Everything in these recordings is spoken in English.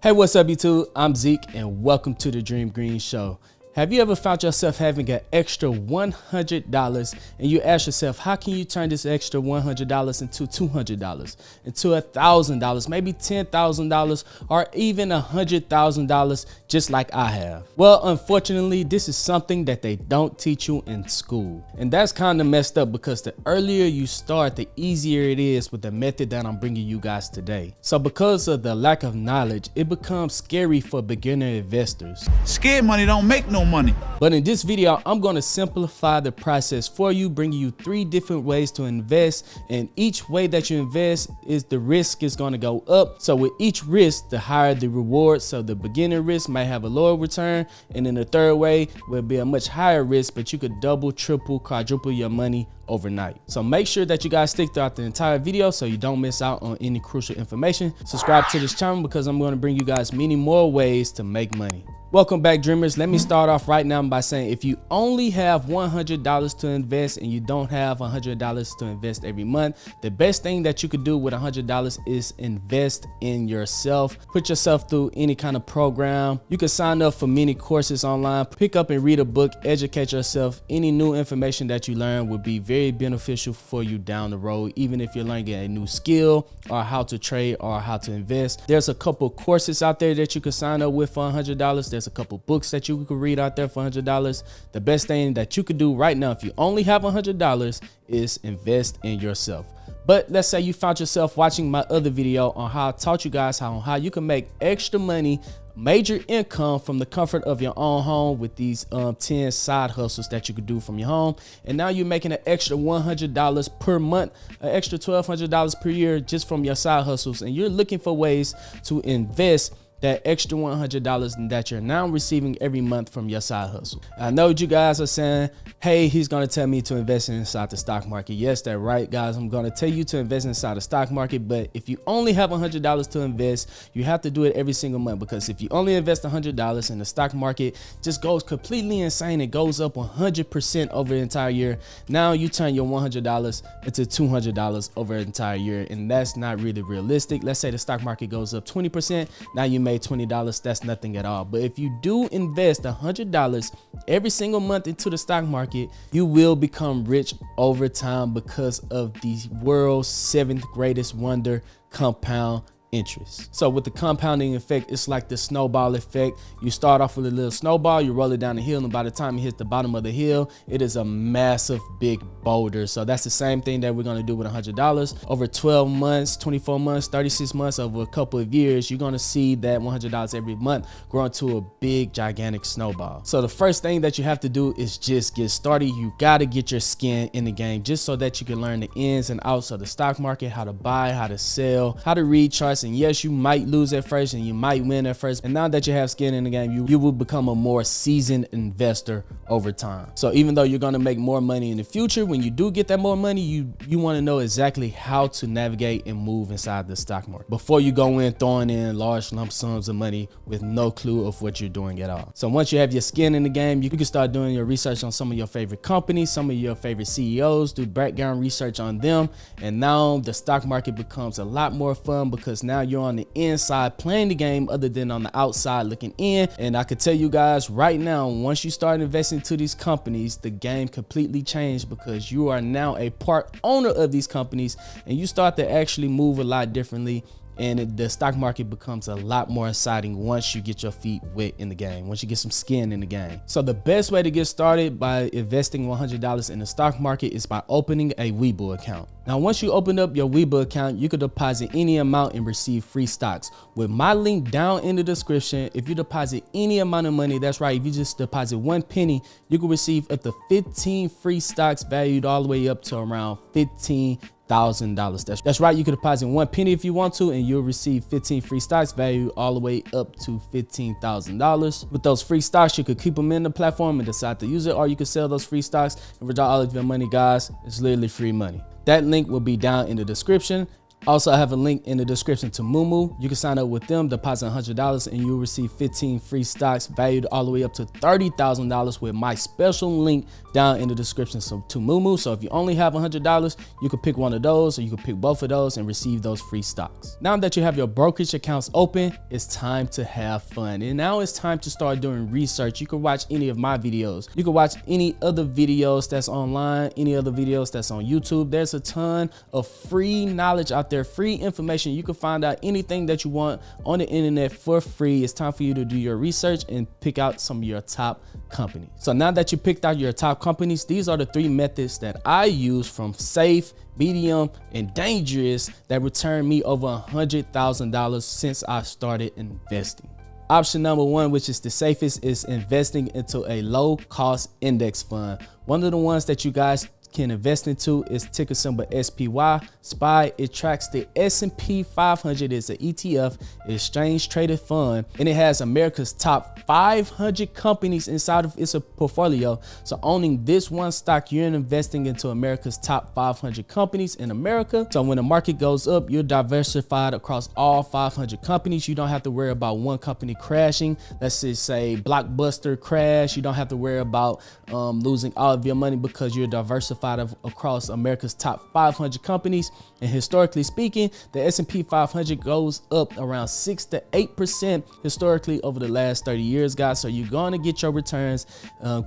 Hey, what's up YouTube? I'm Zeke and welcome to the Dream Green Show. Have you ever found yourself having an extra $100 and you ask yourself, how can you turn this extra $100 into $200, into $1,000, maybe $10,000 or even $100,000 just like I have? Well, unfortunately, this is something that they don't teach you in school. And that's kind of messed up because the earlier you start, the easier it is with the method that I'm bringing you guys today. So because of the lack of knowledge, it becomes scary for beginner investors. Scared money don't make no money. But in this video, I'm going to simplify the process for you, bringing you 3 different ways to invest. And each way that you invest is the risk is going to go up. So with each risk, the higher the reward. So the beginner risk might have a lower return. And then the third way will be a much higher risk, but you could double, triple, quadruple your money overnight. So make sure that you guys stick throughout the entire video so you don't miss out on any crucial information. Subscribe to this channel because I'm going to bring you guys many more ways to make money. Welcome back, dreamers. Let me start off right now by saying if you only have $100 to invest and you don't have $100 to invest every month, the best thing that you could do with $100 is invest in yourself. Put yourself through any kind of program. You can sign up for many courses online, pick up and read a book, educate yourself. Any new information that you learn will be very beneficial for you down the road, even if you're learning a new skill or how to trade or how to invest. There's a couple courses out there that you can sign up with for $100. There's a couple books that you could read out there for $100. The best thing that you could do right now if you only have $100 is invest in yourself. But let's say you found yourself watching my other video on how I taught you guys how you can make extra money, major income from the comfort of your own home with these 10 side hustles that you could do from your home. And now you're making an extra $100 per month, an extra $1,200 per year just from your side hustles. And you're looking for ways to invest that extra $100 that you're now receiving every month from your side hustle. I know what you guys are saying, hey, he's gonna tell me to invest inside the stock market. Yes, that's right, guys. I'm gonna tell you to invest inside the stock market, but if you only have $100 to invest, you have to do it every single month, because if you only invest $100 and the stock market just goes completely insane, it goes up 100% over the entire year, now you turn your $100 into $200 over the entire year, and that's not really realistic. Let's say the stock market goes up 20%, now you make $20. That's nothing at all. But if you do invest $100 every single month into the stock market, you will become rich over time because of the world's 7th greatest wonder, compound interest. So with the compounding effect, it's like the snowball effect. You start off with a little snowball, you roll it down the hill, and by the time it hits the bottom of the hill, it is a massive big boulder. So that's the same thing that we're going to do with $100 over 12 months, 24 months, 36 months, over a couple of years. You're going to see that $100 every month grow into a big gigantic snowball. So the first thing that you have to do is just get started. You got to get your skin in the game just so that you can learn the ins and outs of the stock market, how to buy, how to sell, how to read charts. And yes, you might lose at first and you might win at first, and now that you have skin in the game, you will become a more seasoned investor over time. So even though you're going to make more money in the future, when you do get that more money, you want to know exactly how to navigate and move inside the stock market before you go in throwing in large lump sums of money with no clue of what you're doing at all. So once you have your skin in the game, you can start doing your research on some of your favorite companies, some of your favorite CEOs, do background research on them, and now the stock market becomes a lot more fun because now you're on the inside playing the game other than on the outside looking in. And I could tell you guys right now, once you start investing to these companies, the game completely changed because you are now a part owner of these companies and you start to actually move a lot differently. And the stock market becomes a lot more exciting once you get your feet wet in the game, once you get some skin in the game. So the best way to get started by investing $100 in the stock market is by opening a Webull account. Now, once you open up your Webull account, you can deposit any amount and receive free stocks. With my link down in the description, if you deposit any amount of money, that's right, if you just deposit 1 penny, you can receive up to 15 free stocks valued all the way up to around $15,000. That's right, you can deposit 1 penny if you want to, and you'll receive 15 free stocks valued all the way up to $15,000. With those free stocks, you could keep them in the platform and decide to use it, or you could sell those free stocks and withdraw all of your money, guys. It's literally free money. That link will be down in the description. Also, I have a link in the description to Moomoo. You can sign up with them, deposit $100, and you'll receive 15 free stocks valued all the way up to $30,000 with my special link down in the description to Moomoo. So if you only have $100, you can pick one of those, or you can pick both of those and receive those free stocks. Now that you have your brokerage accounts open, it's time to have fun. And now it's time to start doing research. You can watch any of my videos. You can watch any other videos that's online, any other videos that's on YouTube. There's a ton of free knowledge out there, free information. You can find out anything that you want on the internet for free. It's time for you to do your research and pick out some of your top companies. So now that you picked out your top companies, these are the 3 methods that I use, from safe, medium, and dangerous, that returned me over $100,000 since I started investing. Option number 1, which is the safest, is investing into a low cost index fund. One of the ones that you guys can invest into is ticker symbol SPY. SPY, it tracks the S&P 500. It's an ETF, exchange traded fund, and it has America's top 500 companies inside of its portfolio. So owning this one stock, you're investing into America's top 500 companies in America. So when the market goes up, you're diversified across all 500 companies. You don't have to worry about one company crashing. Let's just say Blockbuster crash. You don't have to worry about losing all of your money because you're diversified across America's top 500 companies. And historically speaking, the S&P 500 goes up around 6 to 8% historically over the last 30 years, guys. So you're going to get your returns.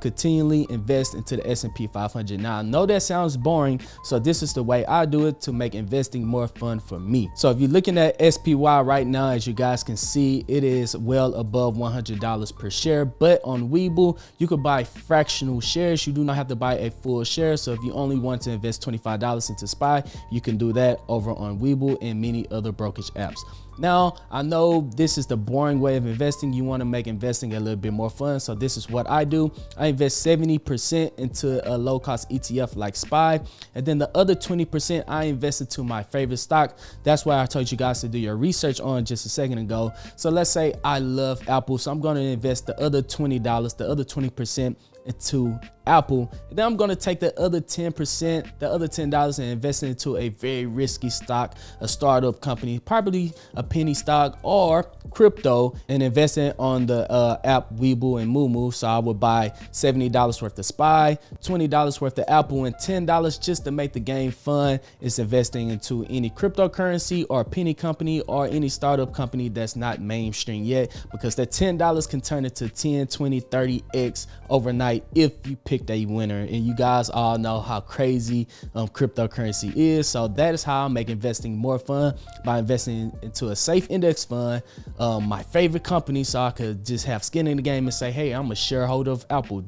Continually invest into the S&P 500. Now, I know that sounds boring, so this is the way I do it to make investing more fun for me. So if you're looking at SPY right now, as you guys can see, it is well above $100 per share. But on Webull, you could buy fractional shares. You do not have to buy a full share. So if you only want to invest $25 into SPY, you can do that over on Webull and many other brokerage apps. Now, I know this is the boring way of investing. You want to make investing a little bit more fun. So this is what I do. I invest 70% into a low cost ETF like SPY. And then the other 20% I invest into my favorite stock. That's why I told you guys to do your research on just a second ago. So let's say I love Apple. So I'm going to invest the other $20, the other 20% into Apple. And then I'm going to take the other 10%, the other $10, and invest it into a very risky stock, a startup company, probably a penny stock or crypto, and invest it on the app Webull and Moomoo. So I would buy $70 worth of SPY, $20 worth of Apple, and $10 just to make the game fun is investing into any cryptocurrency or penny company or any startup company that's not mainstream yet, because that $10 can turn into 10, 20, 30x overnight if you pick a winner. And you guys all know how crazy cryptocurrency is. So that is how I make investing more fun, by investing into a safe index fund, my favorite company, so I could just have skin in the game and say, hey, I'm a shareholder of Apple.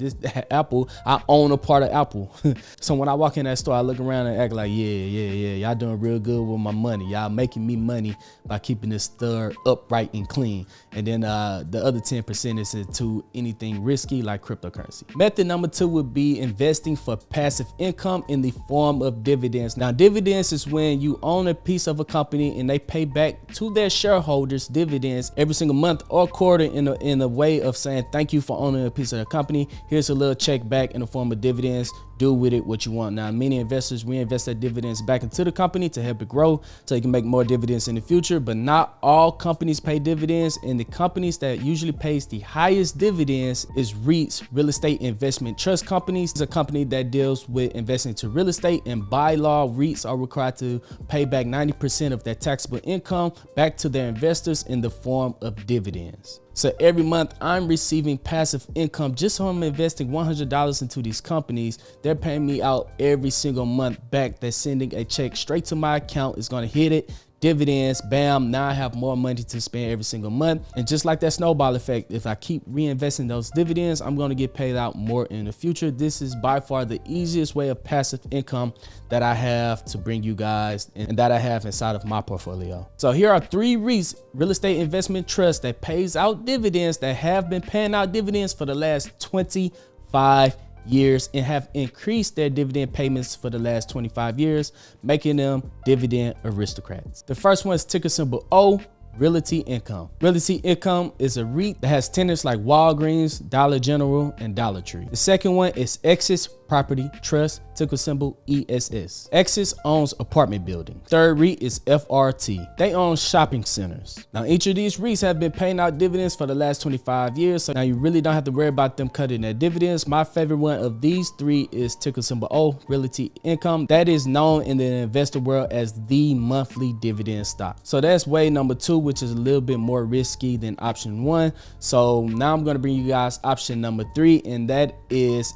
Apple, I own a part of Apple. So when I walk in that store, I look around and act like, yeah, y'all doing real good with my money. Y'all making me money by keeping this store upright and clean. And then the other 10% is into anything risky like cryptocurrency. Method number 2 would be investing for passive income in the form of dividends. Now, dividends is when you own a piece of a company and they pay back to their shareholders dividends every single month or quarter in a way of saying thank you for owning a piece of the company. Here's a little check back in the form of dividends. Do with it what you want. Now, many investors reinvest their dividends back into the company to help it grow so you can make more dividends in the future, but not all companies pay dividends. And the companies that usually pays the highest dividends is REITs, real estate investment trust companies. It's a company that deals with investing into real estate, and by law, REITs are required to pay back 90% of their taxable income back to their investors in the form of dividends. So every month I'm receiving passive income just from investing $100 into these companies. They're paying me out every single month back. They're sending a check straight to my account. It's going to hit it. Dividends, bam, now I have more money to spend every single month. And just like that snowball effect, if I keep reinvesting those dividends, I'm going to get paid out more in the future. This is by far the easiest way of passive income that I have to bring you guys and that I have inside of my portfolio. So here are 3 REITs, real estate investment trust, that pays out dividends, that have been paying out dividends for the last 25 years and have increased their dividend payments for the last 25 years, making them dividend aristocrats. The first one is ticker symbol O, Realty Income. Realty Income is a REIT that has tenants like Walgreens, Dollar General, and Dollar Tree. The second one is Exis Property Trust, ticker symbol ESS. Exis owns apartment building. Third REIT is FRT. They own shopping centers. Now each of these REITs have been paying out dividends for the last 25 years, so now you really don't have to worry about them cutting their dividends. My favorite one of these three is ticker symbol O, Realty Income. That is known in the investor world as the monthly dividend stock. So that's way number 2, which is a little bit more risky than option 1. So now I'm going to bring you guys option number 3, and that is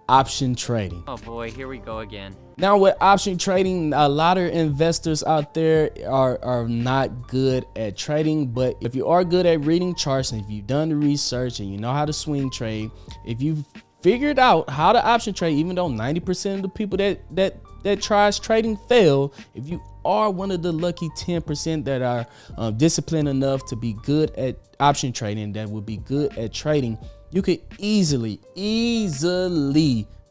option trading. Oh boy, here we go again. Now with option trading, a lot of investors out there are not good at trading, but if you are good at reading charts and if you've done the research and you know how to swing trade, if you've figured out how to option trade, even though 90% of the people that tries trading fail, if you are one of the lucky 10% that are disciplined enough to be good at option trading, that would be good at trading, you could easily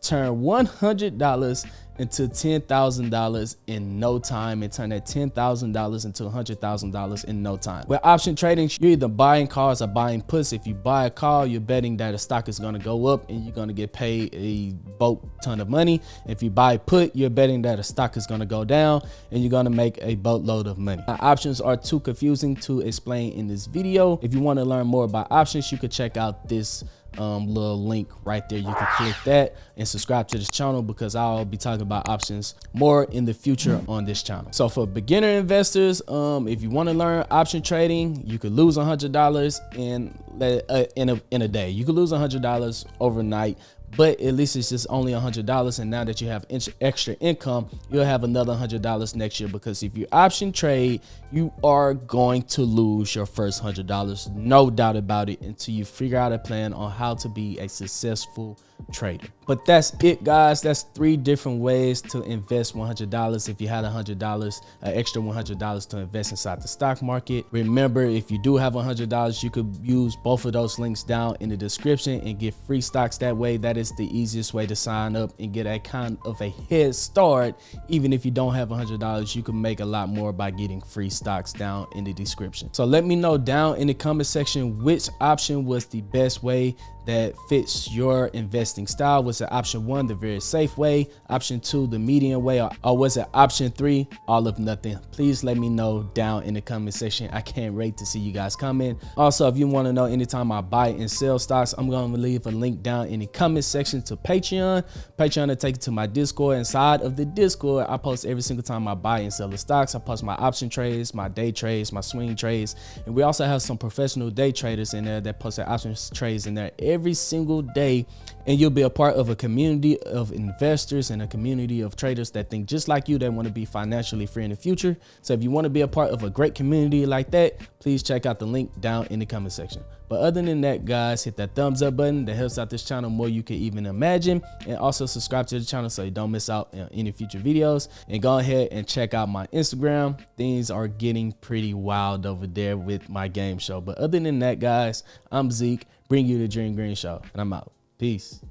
turn $100 into $10,000 in no time, and turn that $10,000 into $100,000 in no time. With option trading, you're either buying calls or buying puts. If you buy a call, you're betting that a stock is going to go up and you're going to get paid a boat ton of money. If you buy put, you're betting that a stock is going to go down and you're going to make a boatload of money. Now, options are too confusing to explain in this video. If you want to learn more about options, you could check out this little link right there. You can click that and subscribe to this channel, because I'll be talking about options more in the future on this channel. So for beginner investors, if you want to learn option trading, you could lose $100 in a day. You could lose $100 overnight, but at least it's just only $100. And now that you have extra income, you'll have another $100 next year, because if you option trade, you are going to lose your first $100, no doubt about it, until you figure out a plan on how to be a successful trader. But that's it, guys. That's 3 different ways to invest $100 if you had $100, an extra $100 to invest inside the stock market. Remember, if you do have $100, you could use both of those links down in the description and get free stocks that way. That is the easiest way to sign up and get a kind of a head start. Even if you don't have $100, you can make a lot more by getting free stocks down in the description. So let me know down in the comment section which option was the best way that fits your investing style. Was it option 1, the very safe way, option 2, the medium way, or was it option 3, all of nothing? Please let me know down in the comment section. I can't wait to see you guys comment. Also, if you want to know anytime I buy and sell stocks, I'm going to leave a link down in the comment section to Patreon to take you to my Discord. Inside of the Discord, I post every single time I buy and sell the stocks. I post my option trades, my day trades, my swing trades, and we also have some professional day traders in there that post their option trades in there every single day. And you'll be a part of a community of investors and a community of traders that think just like you, that want to be financially free in the future. So if you want to be a part of a great community like that, please check out the link down in the comment section. But other than that, guys, hit that thumbs up button. That helps out this channel more you can even imagine. And also subscribe to the channel so you don't miss out on any future videos. And go ahead and check out my Instagram. Things are getting pretty wild over there with my game show. But other than that, guys, I'm Zeke, bring you the Dream Green Show, and I'm out. Peace.